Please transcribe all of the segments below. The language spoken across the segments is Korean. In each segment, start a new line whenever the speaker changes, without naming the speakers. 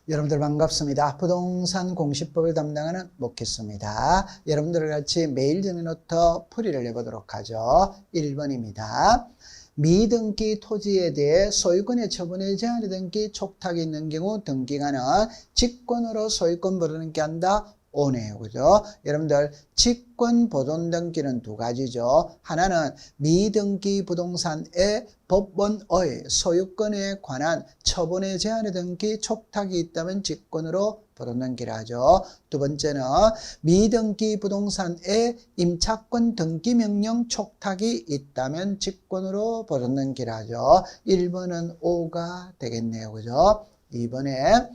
여러분들 반갑습니다. 부동산 공시법을 담당하는 목희수입니다. 여러분들과 같이 매일 정리노트 풀이를 해보도록 하죠. 1번입니다. 미등기 토지에 대해 소유권의 처분에 제한이 등기 촉탁이 있는 경우 등기관은 직권으로 소유권 버리는 한다. 오네요. 그죠? 여러분들 직권 보존 등기는 두 가지죠. 하나는 미등기 부동산의 법원의 소유권에 관한 처분에 제한이 등기 촉탁이 있다면 직권으로 보존 등기를 하죠. 두 번째는 미등기 부동산의 임차권 등기 명령 촉탁이 있다면 직권으로 보존 등기를 하죠. 1번은 O가 되겠네요. 그죠? 2번에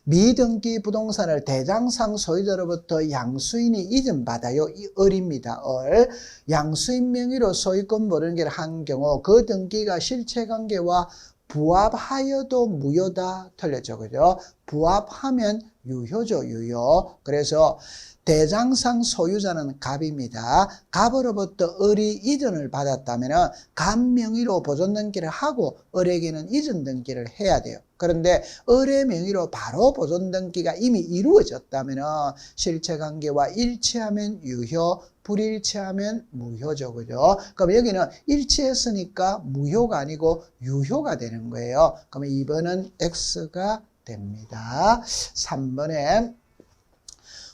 미등기 부동산을 대장상 소유자로부터 양수인이 이전받아요. 이 을입니다. 을. 양수인 명의로 소유권 모르는 한 경우 그 등기가 실체관계와 부합하여도 무효다. 틀렸죠. 그죠? 부합하면 유효죠. 유효. 그래서 대장상 소유자는 갑입니다. 갑으로부터 을이 이전을 받았다면 갑 명의로 보존 등기를 하고 을에게는 이전 등기를 해야 돼요. 그런데 을의 명의로 바로 보존 등기가 이미 이루어졌다면 실체관계와 일치하면 유효, 불일치하면 무효죠. 그죠? 그럼 여기는 일치했으니까 무효가 아니고 유효가 되는 거예요. 그러면 2번은 X가 됩니다. 3번에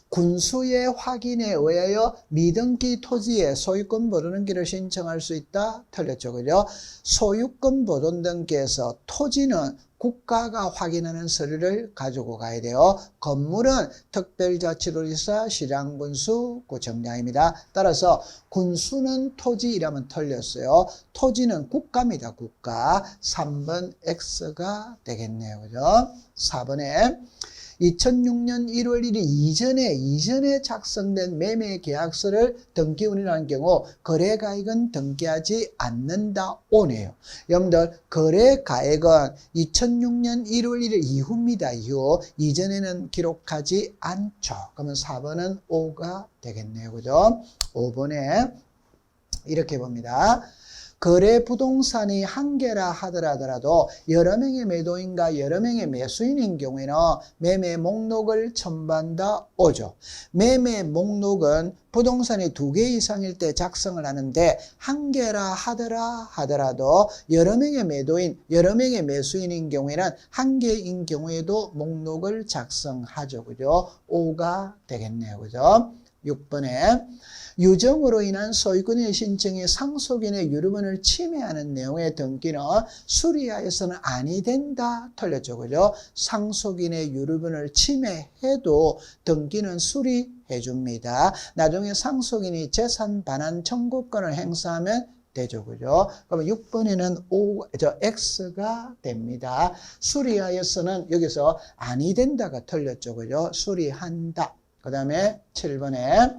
군수의 확인에 의하여 미등기 토지에 소유권 보존 등기를 신청할 수 있다. 틀렸죠. 그죠? 소유권 보존 등기에서 토지는 국가가 확인하는 서류를 가지고 가야 돼요. 건물은 특별자치도지사, 시장군수, 구청장입니다. 따라서 군수는 토지이라면 틀렸어요. 토지는 국가입니다. 국가. 3번 X가 되겠네요. 그죠? 4번에 2006년 1월 1일 이전에 작성된 매매 계약서를 등기 운인하는 경우 거래가액은 등기하지 않는다. 오네요. 여러분들 거래가액은 2006년 1월 1일 이후입니다. 이후. 이전에는 기록하지 않죠. 그러면 4번은 O가 되겠네요. 그죠? 5번에 이렇게 봅니다. 거래 부동산이 한 개라 하더라도 여러 명의 매도인과 여러 명의 매수인인 경우에는 매매 목록을 첨부한다. 오죠. 매매 목록은 부동산이 2개 이상일 때 작성을 하는데 한 개라 하더라도 여러 명의 매도인, 여러 명의 매수인인 경우에는 한 개인 경우에도 목록을 작성하죠. 그죠? O가 되겠네요. 그죠? 6번에 유정으로 인한 소유권의 신청이 상속인의 유류분을 침해하는 내용의 등기는 수리하여서는 아니 된다. 틀렸죠. 그죠? 상속인의 유류분을 침해해도 등기는 수리해 줍니다. 나중에 상속인이 재산 반환 청구권을 행사하면 되죠. 그죠? 그러면 6번에는 X가 됩니다. 수리하여서는 여기서 아니 된다가 틀렸죠. 그죠? 수리한다. 그 다음에 7번에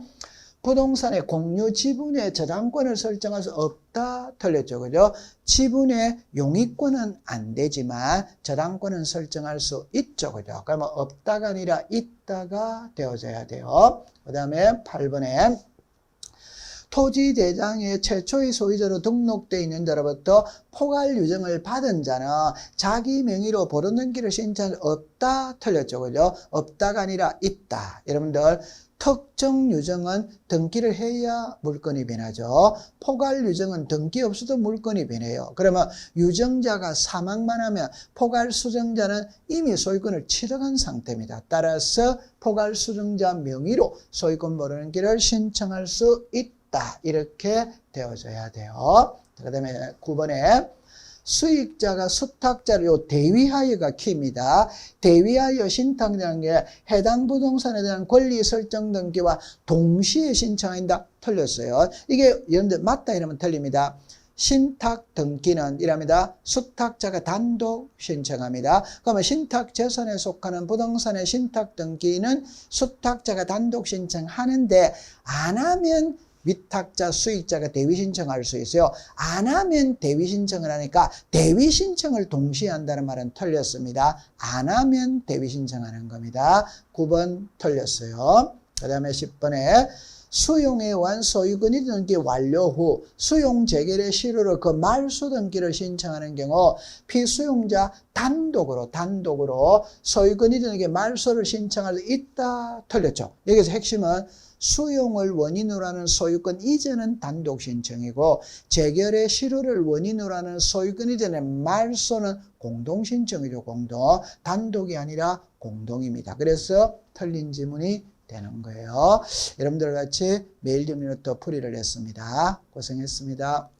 부동산의 공유 지분의 저당권을 설정할 수 없다. 틀렸죠. 그죠? 지분의 용익권은 안 되지만 저당권은 설정할 수 있죠. 그죠? 그러면 없다가 아니라 있다가 되어져야 돼요. 그 다음에 8번에 토지대장의 최초의 소유자로 등록되어 있는 자로부터 포괄 유정을 받은 자는 자기 명의로 보존 등기를 신청할 수 없다. 틀렸죠. 그죠? 없다가 아니라 있다. 여러분들 특정 유정은 등기를 해야 물건이 변하죠. 포괄 유정은 등기 없어도 물건이 변해요. 그러면 유정자가 사망만 하면 포괄 수정자는 이미 소유권을 취득한 상태입니다. 따라서 포괄 수정자 명의로 소유권 보존 등기를 신청할 수 있다. 이렇게 되어져야 돼요. 그 다음에 9번에 수익자가 수탁자를 요 대위하여가 키입니다. 대위하여 신탁이라는 게 해당 부동산에 대한 권리 설정 등기와 동시에 신청한다. 틀렸어요. 이게 여러분들 맞다 이러면 틀립니다. 신탁 등기는 이랍니다. 수탁자가 단독 신청합니다. 그러면 신탁 재산에 속하는 부동산의 신탁 등기는 수탁자가 단독 신청하는데 안 하면 위탁자, 수익자가 대위 신청할 수 있어요. 안 하면 대위 신청을 하니까 대위 신청을 동시에 한다는 말은 틀렸습니다. 안 하면 대위 신청하는 겁니다. 9번 틀렸어요. 그 다음에 10번에 수용해완 소유권이 등기 완료 후 수용 재결의 실효로 그 말소 등기를 신청하는 경우 피수용자 단독으로 소유권이 등기 말소를 신청할 수 있다. 틀렸죠. 여기서 핵심은 수용을 원인으로 하는 소유권 이전은 단독 신청이고 재결의 실효를 원인으로 하는 소유권 이전의 말소는 공동 신청이죠. 공동. 단독이 아니라 공동입니다. 그래서 틀린 지문이 되는 거예요. 여러분들 같이 매일 정리로 또 풀이를 했습니다. 고생했습니다.